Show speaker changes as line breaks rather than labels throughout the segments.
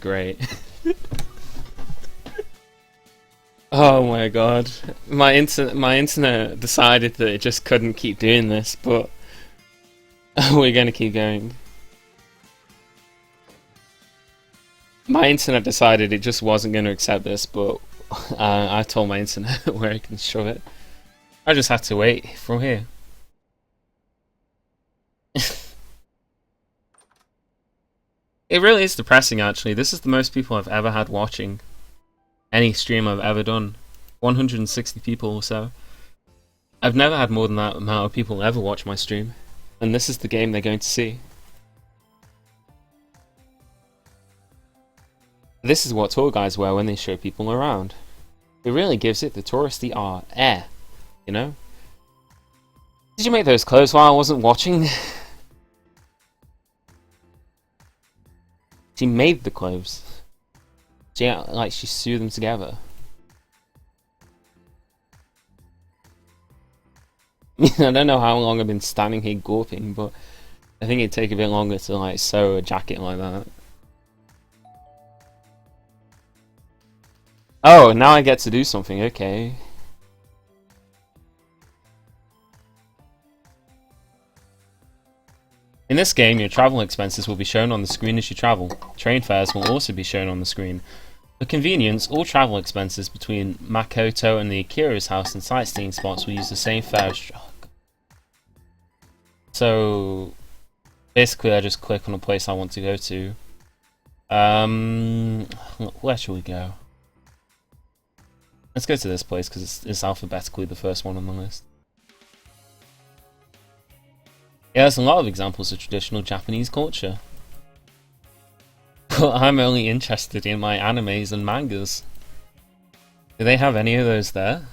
Great. Oh my god. My internet decided that it just couldn't keep doing this, but we're gonna keep going. My internet decided it just wasn't going to accept this, but I told my internet where it can shove it. I just have to wait from here. It really is depressing, actually. This is the most people I've ever had watching any stream I've ever done. 160 people or so. I've never had more than that amount of people ever watch my stream. And this is the game they're going to see. This is what tour guides wear when they show people around. It really gives it the touristy air, you know? Did you make those clothes while I wasn't watching? She made the clothes. She sewed them together. I don't know how long I've been standing here gawping, but I think it'd take a bit longer to like sew a jacket like that. Oh, now I get to do something, okay. In this game, your travel expenses will be shown on the screen as you travel. Train fares will also be shown on the screen. For convenience, all travel expenses between Makoto and the Akira's house and sightseeing spots will use the same fare as... So, basically I just click on a place I want to go to. Where shall we go? Let's go to this place because it's alphabetically the first one on the list. Yeah, there's a lot of examples of traditional Japanese culture. But I'm only interested in my animes and mangas. Do they have any of those there?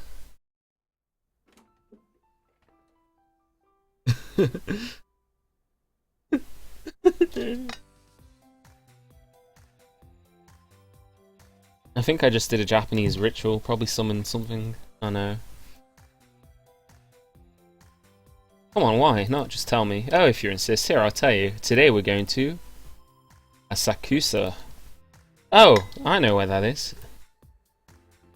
I think I just did a Japanese ritual, probably summoned something. I know. Come on, why not? Just tell me. Oh, if you insist. Here, I'll tell you. Today we're going to Asakusa. Oh, I know where that is.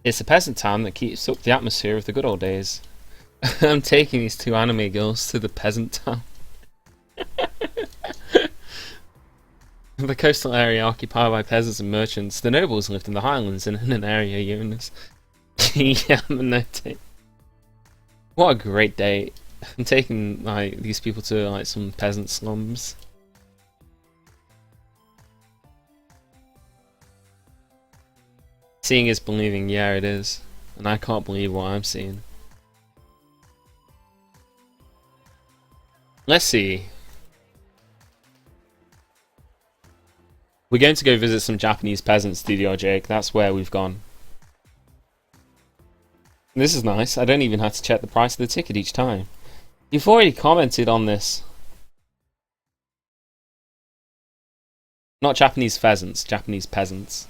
It's a peasant town that keeps up the atmosphere of the good old days. I'm taking these two anime girls to the peasant town. The coastal area occupied by peasants and merchants. The nobles lived in the highlands and in an area known as Yamanote. What a great day. I'm taking these people to some peasant slums. Seeing is believing, yeah it is. And I can't believe what I'm seeing. Let's see. We're going to go visit some Japanese peasants, Studio Jake. That's where we've gone. This is nice. I don't even have to check the price of the ticket each time. You've already commented on this. Not Japanese pheasants, Japanese peasants.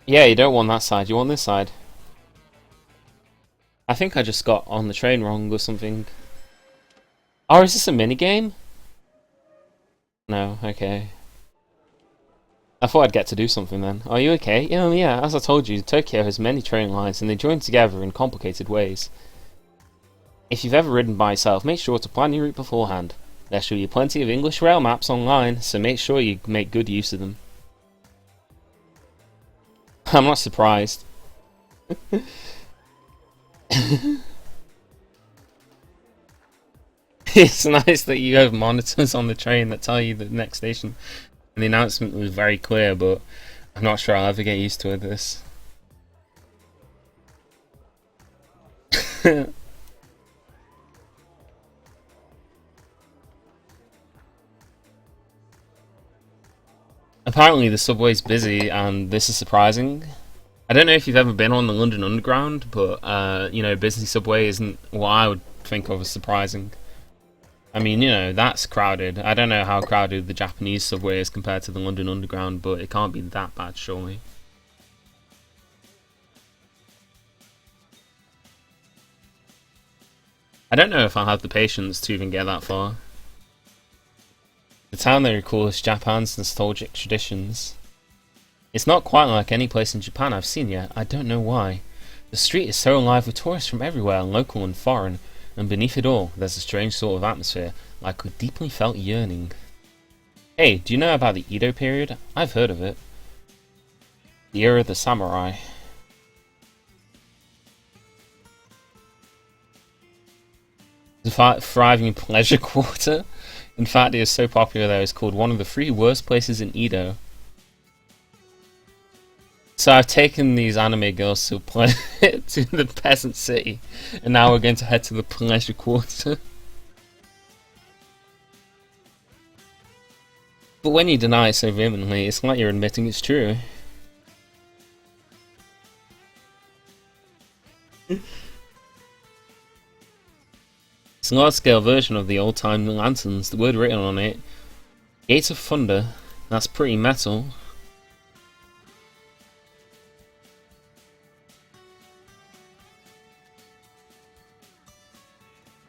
Yeah, you don't want that side, you want this side. I think I just got on the train wrong or something. Oh, is this a minigame? No, okay. I thought I'd get to do something then. Are you okay? Oh yeah, as I told you, Tokyo has many train lines and they join together in complicated ways. If you've ever ridden by yourself, make sure to plan your route beforehand. There should be plenty of English rail maps online, so make sure you make good use of them. I'm not surprised. It's nice that you have monitors on the train that tell you the next station. And the announcement was very clear, but I'm not sure I'll ever get used to this. Apparently the subway's busy, and this is surprising. I don't know if you've ever been on the London Underground, but you know, busy subway isn't what I would think of as surprising. I mean, you know, that's crowded. I don't know how crowded the Japanese subway is compared to the London Underground, but it can't be that bad, surely. I don't know if I'll have the patience to even get that far. The town they recall is Japan's nostalgic traditions. It's not quite like any place in Japan I've seen yet. I don't know why. The street is so alive with tourists from everywhere, local and foreign, and beneath it all, there's a strange sort of atmosphere, like a deeply felt yearning. Hey, do you know about the Edo period? I've heard of it. The era of the samurai. The thriving pleasure quarter. In fact, it is so popular that it's called one of the 3 worst places in Edo. So I've taken these anime girls to to the peasant city, and now we're going to head to the pleasure quarter. But when you deny it so vehemently, it's like you're admitting it's true. It's a large-scale version of the old-time lanterns. The word written on it, Gates of Thunder. That's pretty metal.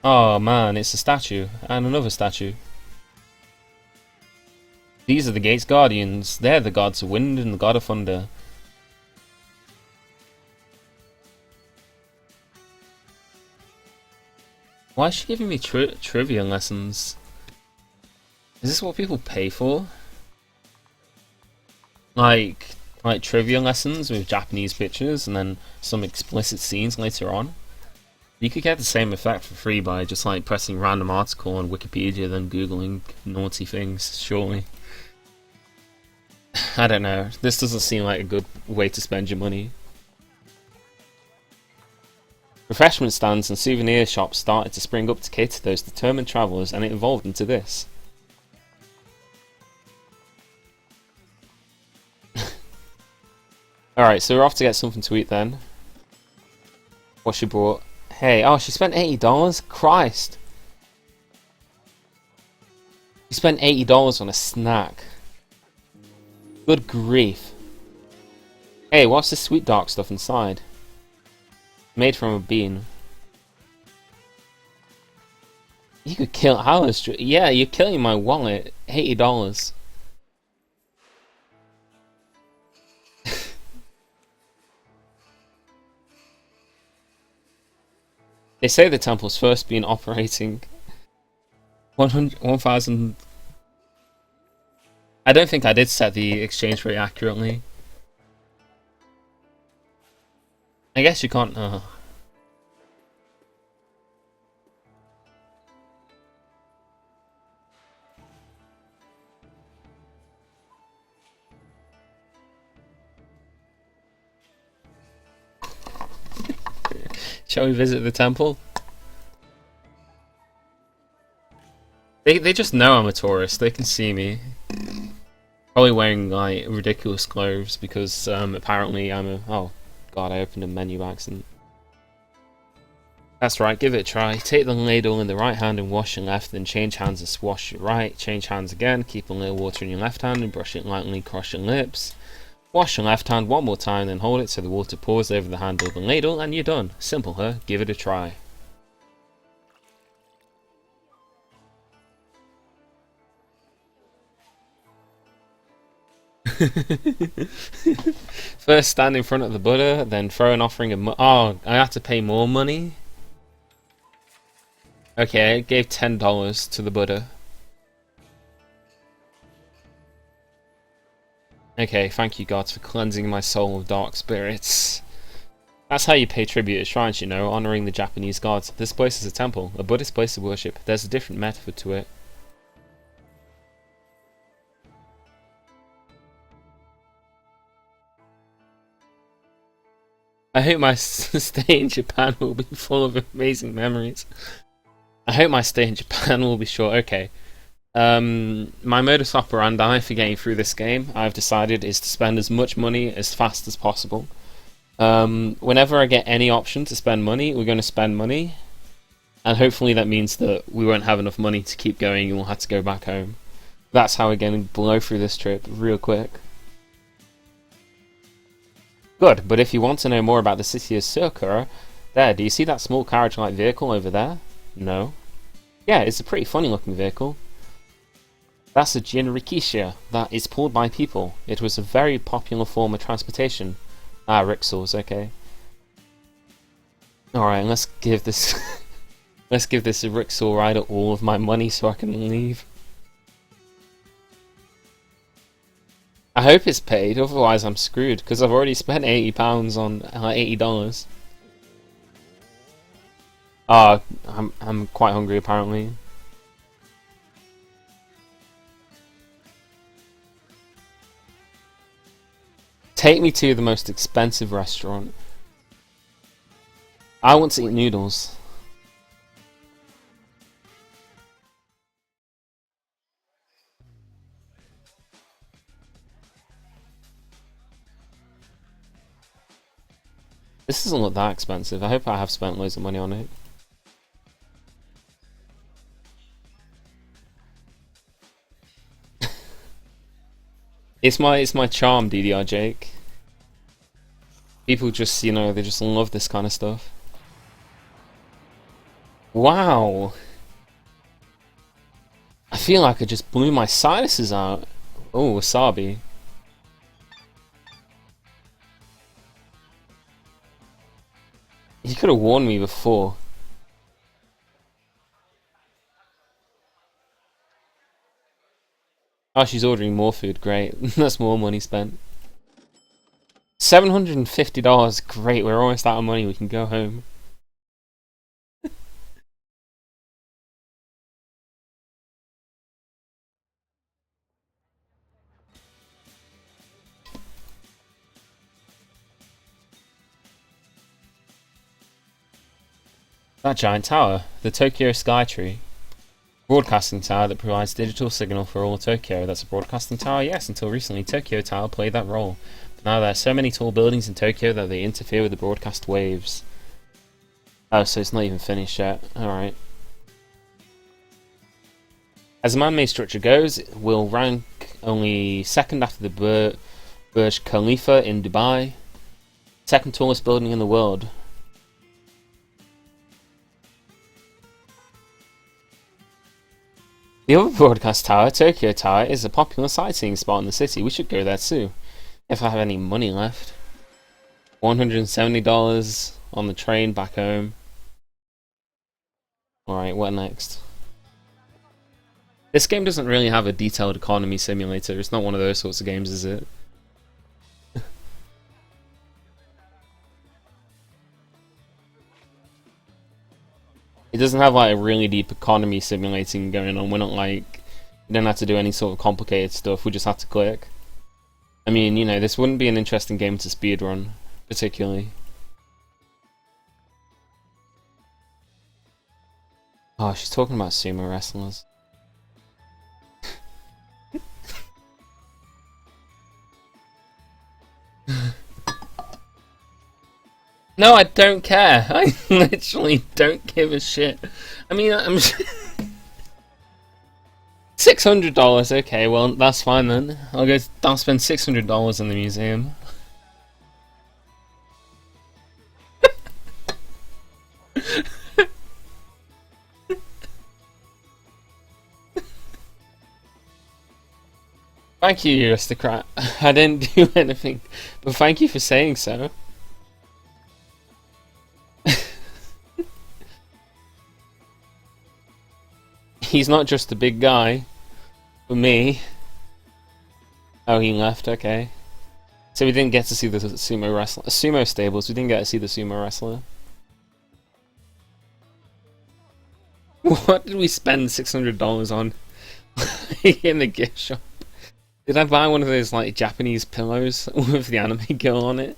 Oh man, it's a statue, and another statue. These are the Gate's Guardians. They're the gods of wind and the god of thunder. Why is she giving me trivia lessons? Is this what people pay for? Like trivia lessons with Japanese pictures and then some explicit scenes later on? You could get the same effect for free by just like pressing random article on Wikipedia then googling naughty things, surely. I don't know, this doesn't seem like a good way to spend your money. Refreshment stands and souvenir shops started to spring up to cater to those determined travellers, and it evolved into this. Alright, so we're off to get something to eat then. What she brought? Hey, oh, she spent $80? Christ! She spent $80 on a snack. Good grief. Hey, what's this sweet dark stuff inside? Made from a bean. You could kill Alice. Yeah, you're killing my wallet. $80. They say the temple's first been operating 1,000. I don't think I did set the exchange rate accurately. I guess you can't. Shall we visit the temple? They just know I'm a tourist. They can see me. Probably wearing like ridiculous clothes because apparently I'm a. Oh god! I opened a menu by accident. That's right. Give it a try. Take the ladle in the right hand and wash your left. Then change hands and wash your right. Change hands again. Keep a little water in your left hand and brush it lightly across your lips. Wash your left hand one more time, then hold it so the water pours over the handle of the ladle, and you're done. Simple, huh? Give it a try. First stand in front of the Buddha, then throw an offering of oh, I have to pay more money? Okay, I gave $10 to the Buddha. Okay, thank you gods for cleansing my soul of dark spirits. That's how you pay tribute at shrines, you know, honouring the Japanese gods. This place is a temple, a Buddhist place of worship. There's a different method to it. I hope my stay in Japan will be full of amazing memories. I hope my stay in Japan will be short. Okay. My modus operandi for getting through this game, I've decided, is to spend as much money as fast as possible. Whenever I get any option to spend money, we're going to spend money. And hopefully that means that we won't have enough money to keep going and we'll have to go back home. That's how we're going to blow through this trip real quick. Good, but if you want to know more about the city of Sakura, there, do you see that small carriage-like vehicle over there? No. Yeah, it's a pretty funny looking vehicle. That's a jinrikisha that is pulled by people. It was a very popular form of transportation. Ah, rickshaws, okay. Alright, let's give this let's give this a rickshaw rider all of my money so I can leave. I hope it's paid, otherwise I'm screwed, because I've already spent £80 on $80. Ah, I'm quite hungry apparently. Take me to the most expensive restaurant. I want to eat noodles. This doesn't look that expensive. I hope I have spent loads of money on it. It's my charm, DDR Jake. People just, you know, they just love this kind of stuff. Wow! I feel like I just blew my sinuses out. Oh, wasabi. You could have warned me before. Oh, she's ordering more food. Great. That's more money spent. $750. Great, we're almost out of money. We can go home. That giant tower, the Tokyo Skytree. Broadcasting tower that provides digital signal for all Tokyo. That's a broadcasting tower? Yes, until recently Tokyo Tower played that role. But now there are so many tall buildings in Tokyo that they interfere with the broadcast waves. Oh, so it's not even finished yet. Alright. As the man-made structure goes, it will rank only second after the Burj Khalifa in Dubai. Second tallest building in the world. The other broadcast tower, Tokyo Tower, is a popular sightseeing spot in the city. We should go there too, if I have any money left. $170 on the train back home. Alright, what next? This game doesn't really have a detailed economy simulator. It's not one of those sorts of games, is it? It doesn't have like a really deep economy simulating going on. We're not like, we don't have to do any sort of complicated stuff. We just have to click. I mean, you know, this wouldn't be an interesting game to speedrun, particularly. Oh, she's talking about sumo wrestlers. No, I don't care. I literally don't give a shit. I mean, I'm $600. Okay, well that's fine then. I'll spend $600 in the museum. Thank you, Uristocrat. I didn't do anything, but thank you for saying so. He's not just a big guy. For me. Oh, he left, okay. So we didn't get to see the sumo wrestler. Sumo stables, we didn't get to see the sumo wrestler. What did we spend $600 on in the gift shop? Did I buy one of those like Japanese pillows with the anime girl on it?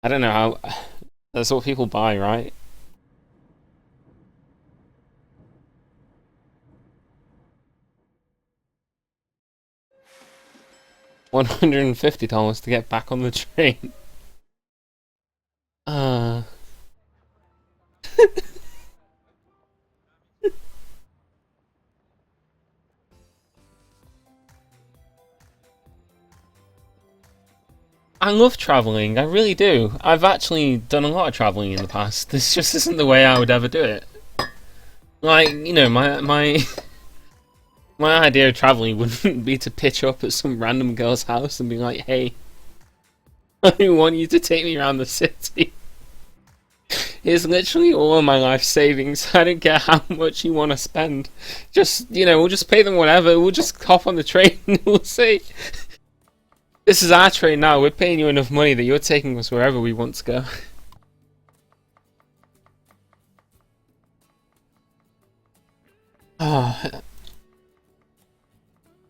I don't know how. That's what people buy, right? $150 to get back on the train. Uh. I love traveling. I really do. I've actually done a lot of traveling in the past. This just isn't the way I would ever do it. Like, you know, my my idea of traveling wouldn't be to pitch up at some random girl's house and be like, "Hey, I want you to take me around the city." It's literally all of my life savings. I don't care how much you want to spend. Just, you know, we'll just pay them whatever. We'll just hop on the train and we'll say, "This is our train now. We're paying you enough money that you're taking us wherever we want to go." Ah,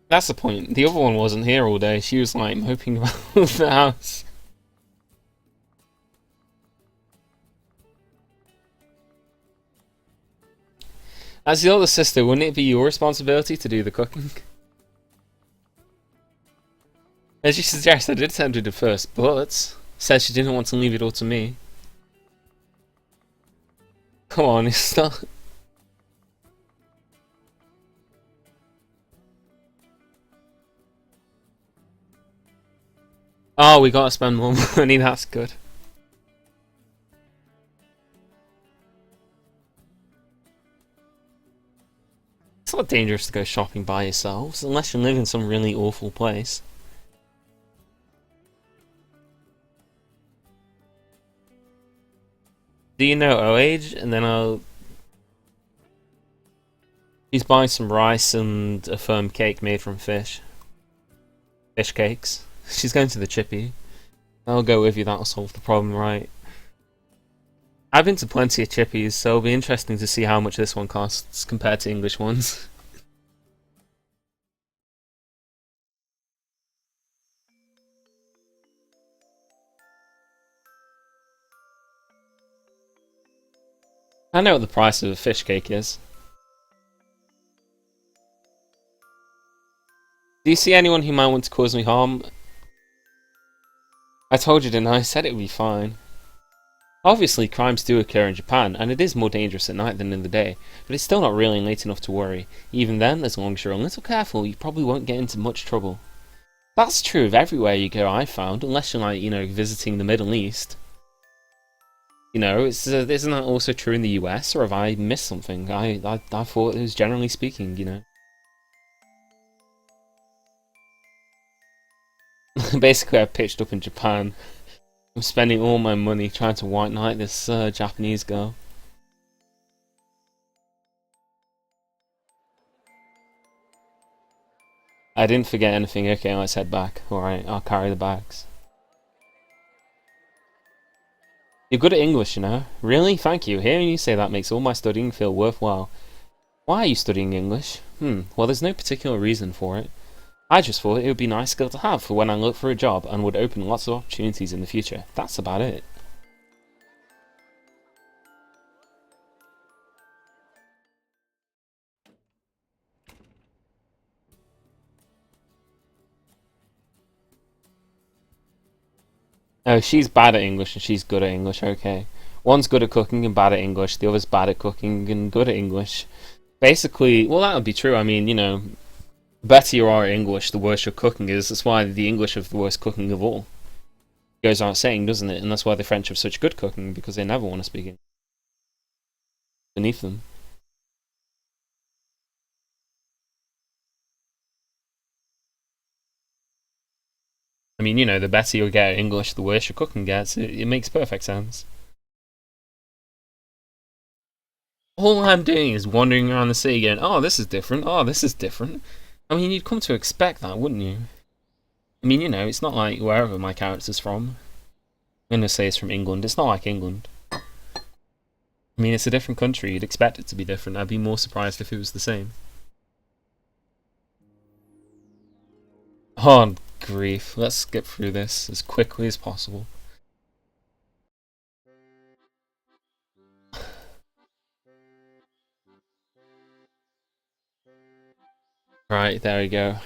that's the point. The other one wasn't here all day. She was like moping about the house. As the older sister, wouldn't it be your responsibility to do the cooking? As you suggest, I did attempt it at first, but said she didn't want to leave it all to me. Come on, it's not. Oh, we gotta spend more money, that's good. It's not dangerous to go shopping by yourselves, unless you live in some really awful place. Do you know O-Age? And then I'll... He's buying some rice and a firm cake made from fish. Fish cakes. She's going to the chippy. I'll go with you, that'll solve the problem, right? I've been to plenty of chippies, so it'll be interesting to see how much this one costs compared to English ones. I know what the price of a fish cake is. Do you see anyone who might want to cause me harm? I told you, didn't I? I said it would be fine. Obviously, crimes do occur in Japan, and it is more dangerous at night than in the day, but it's still not really late enough to worry. Even then, as long as you're a little careful, you probably won't get into much trouble. That's true of everywhere you go, I've found, unless you're like, you know, visiting the Middle East. You know, isn't that also true in the US, or have I missed something? I thought it was generally speaking, you know. Basically, I pitched up in Japan. I'm spending all my money trying to white knight this Japanese girl. I didn't forget anything. Okay, let's head back. Alright, I'll carry the bags. You're good at English, you know. Really? Thank you. Hearing you say that makes all my studying feel worthwhile. Why are you studying English? Well, there's no particular reason for it. I just thought it would be a nice skill to have for when I look for a job and would open lots of opportunities in the future. That's about it. Oh, she's bad at English and she's good at English, okay. One's good at cooking and bad at English, the other's bad at cooking and good at English. Basically, well, that would be true. I mean, you know, the better you are at English, the worse your cooking is. That's why the English have the worst cooking of all. It goes without saying, doesn't it? And that's why the French have such good cooking, because they never want to speak English beneath them. I mean, you know, the better you get at English, the worse your cooking gets. It makes perfect sense. All I'm doing is wandering around the city going, oh, this is different, oh, this is different. I mean, you'd come to expect that, wouldn't you? I mean, you know, it's not like wherever my character's from. I'm gonna say it's from England. It's not like England. I mean, it's a different country. You'd expect it to be different. I'd be more surprised if it was the same. Oh, grief. Let's skip through this as quickly as possible. Right, there we go.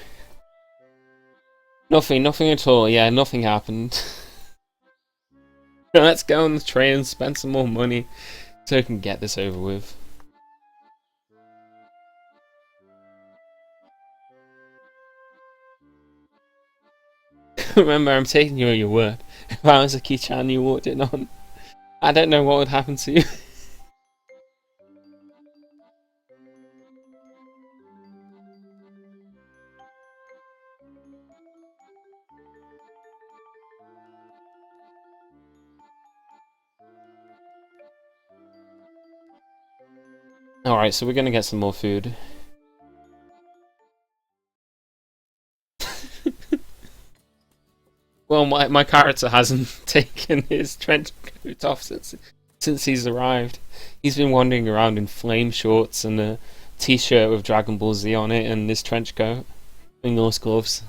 Nothing at all. Yeah, nothing happened. Let's go on the train and spend some more money so we can get this over with. Remember, I'm taking you at your word. If I was a Ki-chan and you walked in on, I don't know what would happen to you. Alright, so we're gonna get some more food. Well, my character hasn't taken his trench coat off since he's arrived. He's been wandering around in flame shorts and a t-shirt with Dragon Ball Z on it and this trench coat, fingerless gloves.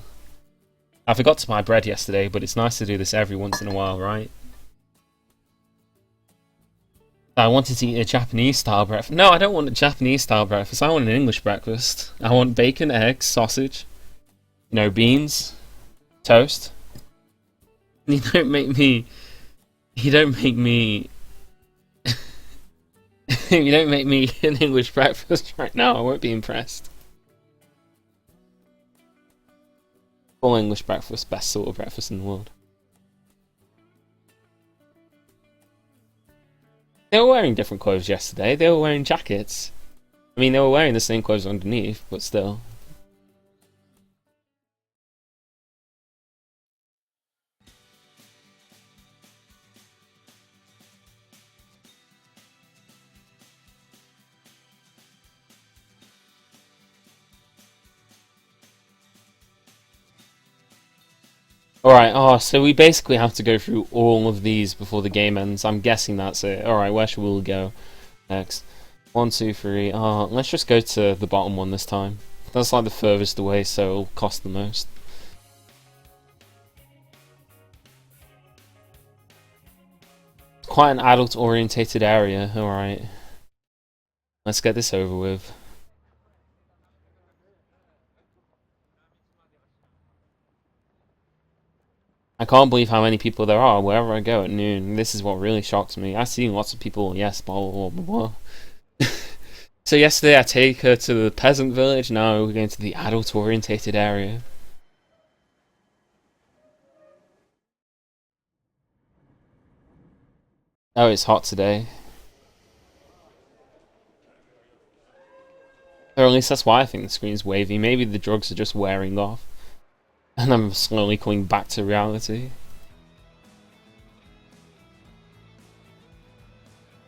I forgot to buy bread yesterday, but it's nice to do this every once in a while, right? I wanted to eat a Japanese-style breakfast. No, I don't want a Japanese-style breakfast. I want an English breakfast. I want bacon, eggs, sausage, beans, toast. You don't make me. You don't make me. You don't make me an English breakfast right now. I won't be impressed. Full English breakfast, best sort of breakfast in the world. They were wearing different clothes yesterday. They were wearing jackets. I mean, they were wearing the same clothes underneath, but still. Alright, so we basically have to go through all of these before the game ends. I'm guessing that's it. Alright, where should we go next? 1, 2, 3. Let's just go to the bottom one this time. That's like the furthest away, so it'll cost the most. Quite an adult-orientated area. Alright. Let's get this over with. I can't believe how many people there are wherever I go at noon. This is what really shocks me. I see lots of people, yes, blah, blah, blah, blah. So yesterday I take her to the peasant village, now we're going to the adult-orientated area. Oh, it's hot today. Or at least that's why I think the screen's wavy. Maybe the drugs are just wearing off. And I'm slowly coming back to reality.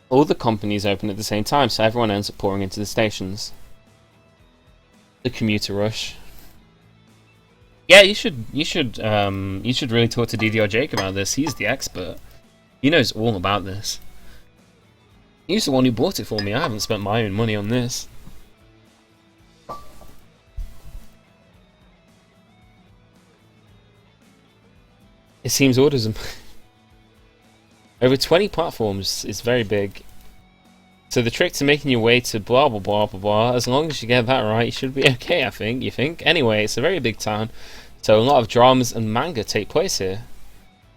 All the companies open at the same time, so everyone ends up pouring into the stations. The commuter rush. Yeah, you should really talk to DDR Jake about this. He's the expert. He knows all about this. He's the one who bought it for me. I haven't spent my own money on this. It seems autism. Over 20 platforms is very big. So the trick to making your way to blah blah blah blah blah, as long as you get that right, you should be okay, I think. You think? Anyway, it's a very big town, so a lot of dramas and manga take place here.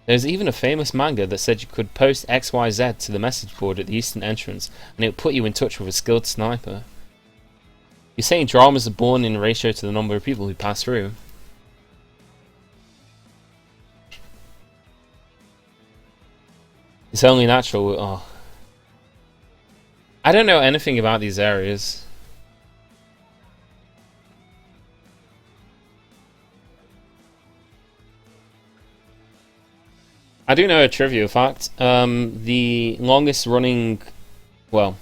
There's even a famous manga that said you could post XYZ to the message board at the eastern entrance, and it would put you in touch with a skilled sniper. You're saying dramas are born in ratio to the number of people who pass through. It's only natural. Oh. I don't know anything about these areas. I do know a trivia fact. The longest running... Well,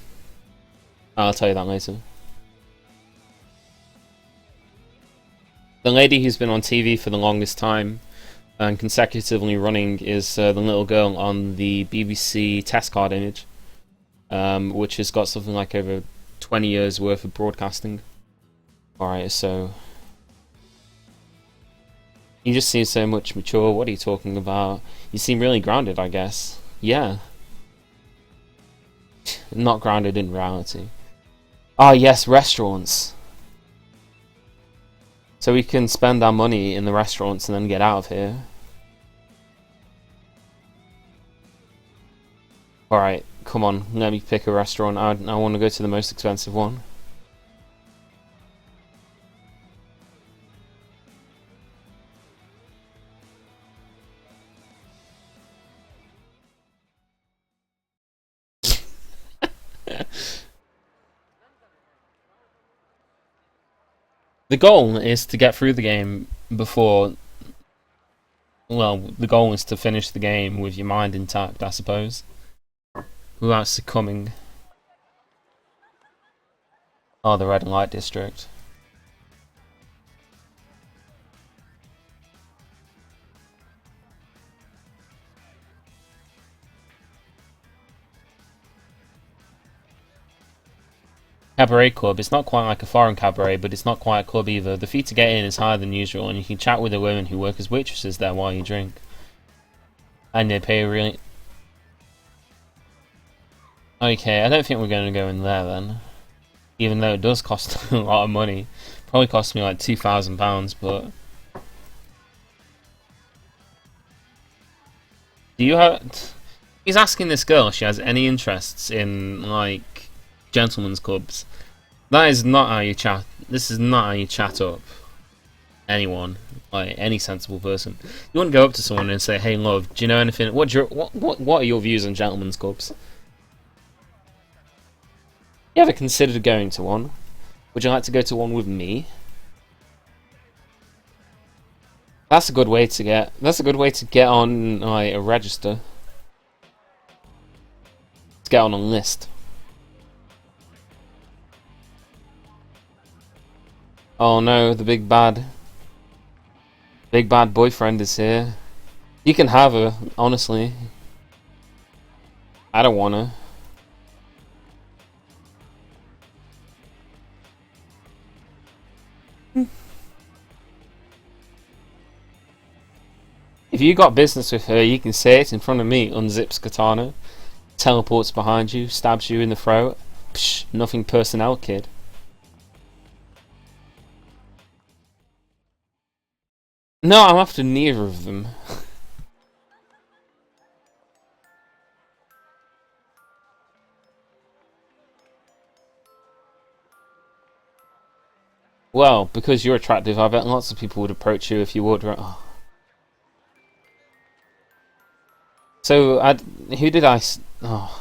I'll tell you that later. The lady who's been on TV for the longest time and consecutively running is the little girl on the BBC test card image, which has got something like over 20 years worth of broadcasting. Alright, so you just seem so much mature. What are you talking about? You seem really grounded, I guess. Yeah. Not grounded in reality. Ah, yes, restaurants. So we can spend our money in the restaurants and then get out of here. Alright, come on, let me pick a restaurant. I want to go to the most expensive one. The goal is to get through the game before. Well, the goal is to finish the game with your mind intact, I suppose, without succumbing. Oh, the red light district. Cabaret club. It's not quite like a foreign cabaret, but it's not quite a club either. The fee to get in is higher than usual, and you can chat with the women who work as waitresses there while you drink. And they pay really. Okay, I don't think we're going to go in there then. Even though it does cost a lot of money. Probably cost me like £2,000, but. Do you have. He's asking this girl if she has any interests in, like, gentlemen's clubs. That is not how you chat. This is not how you chat up anyone, like any sensible person. You wouldn't go up to someone and say, "Hey, love, do you know anything? What are your views on gentlemen's clubs? You ever considered going to one? Would you like to go to one with me?" That's a good way to get. That's a good way to get on like a register. To get on a list. Oh no, the big bad boyfriend is here. You can have her, honestly. I don't wanna. If you got business with her, you can say it in front of me. Unzips katana, teleports behind you, stabs you in the throat. Psh, nothing personnel, kid. No, I'm after neither of them. Well, because you're attractive, I bet lots of people would approach you if you would. Oh. So, who did I? Oh.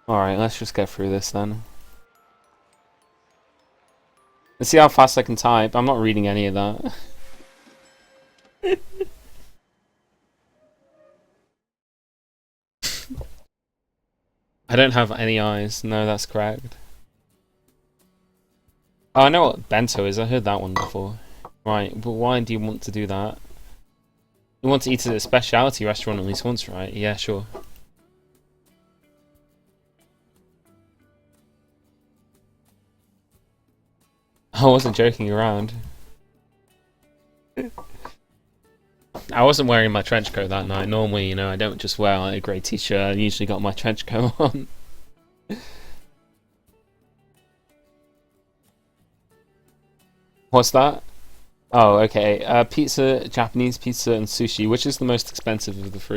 Alright, let's just get through this then. Let's see how fast I can type. I'm not reading any of that. I don't have any eyes. No, that's correct. Oh, I know what bento is. I heard that one before. Right, but why do you want to do that? You want to eat at a specialty restaurant at least once, right? Yeah, sure. I wasn't joking around. I wasn't wearing my trench coat that night. Normally, you know, I don't just wear like, a grey t-shirt. I usually got my trench coat on. What's that? Oh, okay. Pizza, Japanese pizza, and sushi. Which is the most expensive of the three?